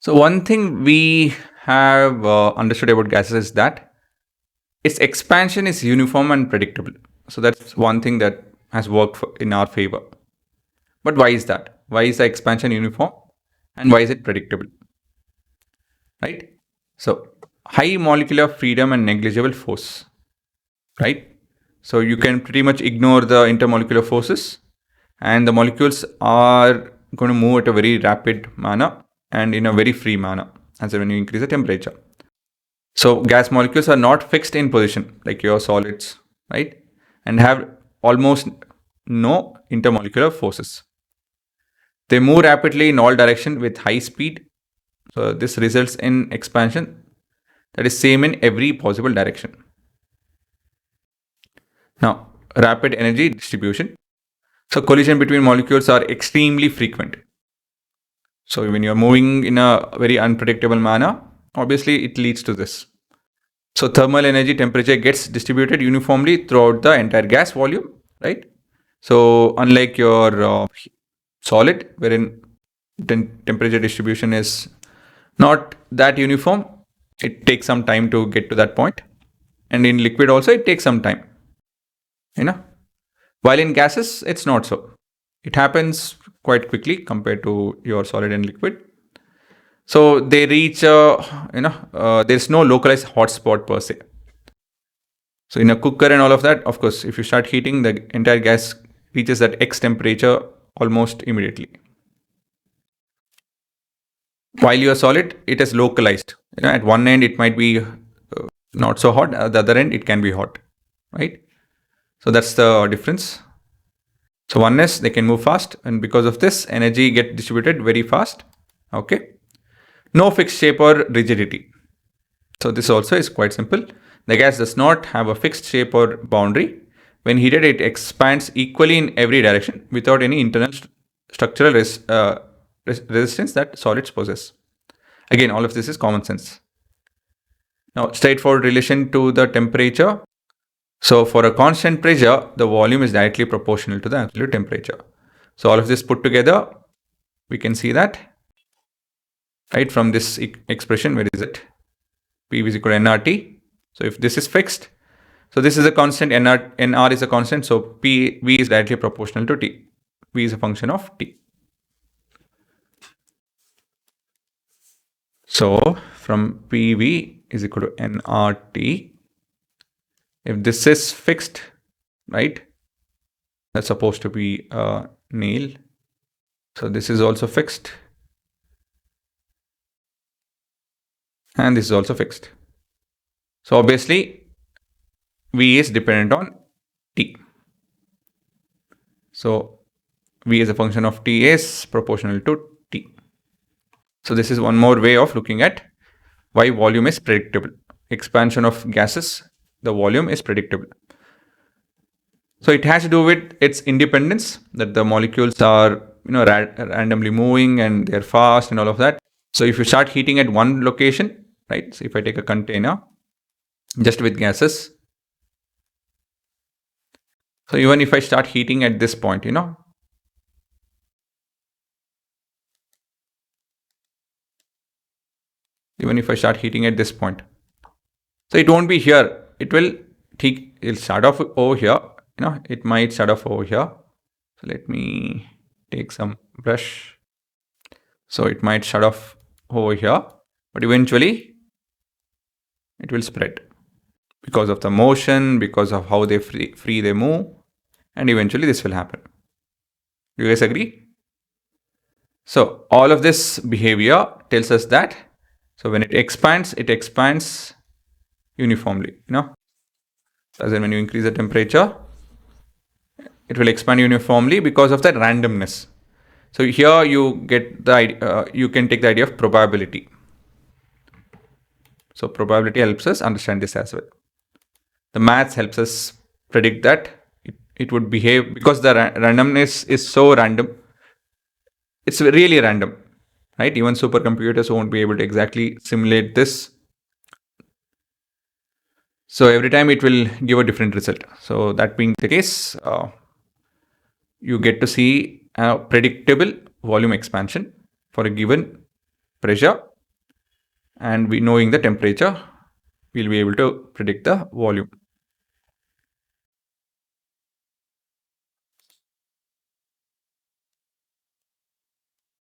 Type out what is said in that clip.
So one thing we have understood about gases is that its expansion is uniform and predictable. So that's one thing that has worked in our favor. But why is that? Why is the expansion uniform and why is it predictable? Right? So high molecular freedom and negligible force. Right? So you can pretty much ignore the intermolecular forces, and the molecules are going to move at a very rapid manner and in a very free manner as when you increase the temperature. So gas molecules are not fixed in position like your solids, right? And have almost no intermolecular forces. They move rapidly in all directions with high speed. So this results in expansion that is same in every possible direction. Now, rapid energy distribution. So collision between molecules are extremely frequent. So when you're moving in a very unpredictable manner, obviously it leads to this. So thermal energy temperature gets distributed uniformly throughout the entire gas volume, right? So unlike your solid, wherein temperature distribution is not that uniform, it takes some time to get to that point. And in liquid also, it takes some time. While in gases, it's not so. It happens quite quickly compared to your solid and liquid. So they reach, there's no localized hotspot per se. So in a cooker and all of that, of course, if you start heating, the entire gas reaches that X temperature almost immediately. While you are solid, it is localized. At one end, it might be not so hot. At the other end, it can be hot, right? So that's the difference. So one is they can move fast, and because of this, energy get distributed very fast. Okay. No fixed shape or rigidity. So this also is quite simple. The gas does not have a fixed shape or boundary. When heated, it expands equally in every direction without any internal structural resistance that solids possess. Again, all of this is common sense. Now, straightforward relation to the temperature. So for a constant pressure, the volume is directly proportional to the absolute temperature. So all of this put together, we can see that, right, from this expression. Where is it? P is equal to nRT. So if this is fixed, so this is a constant, nr is a constant, so V is directly proportional to T. V is a function of T. So from PV is equal to nRT. If this is fixed, right, that's supposed to be a nail. So this is also fixed. And this is also fixed. So obviously, V is dependent on T. So V as a function of T is proportional to T. So this is one more way of looking at why volume is predictable. Expansion of gases, the volume is predictable. So it has to do with its independence, that the molecules are randomly moving and they're fast and all of that. So if you start heating at one location, right? So if I take a container just with gases, so even if I start heating at this point, even if I start heating at this point, so it won't be here. It'll start off over here. It might start off over here. So let me take some brush. So it might start off over here, but eventually it will spread because of the motion, because of how they free they move, and eventually this will happen. Do you guys agree? So all of this behavior tells us that, so when it expands uniformly, as in when you increase the temperature, it will expand uniformly because of that randomness. So here you get the idea, you can take the idea of probability. So probability helps us understand this as well. The maths helps us predict that it would behave because the randomness is so random. It's really random, right? Even supercomputers won't be able to exactly simulate this. So every time it will give a different result. So that being the case, you get to see a predictable volume expansion for a given pressure and we knowing the temperature, we'll be able to predict the volume.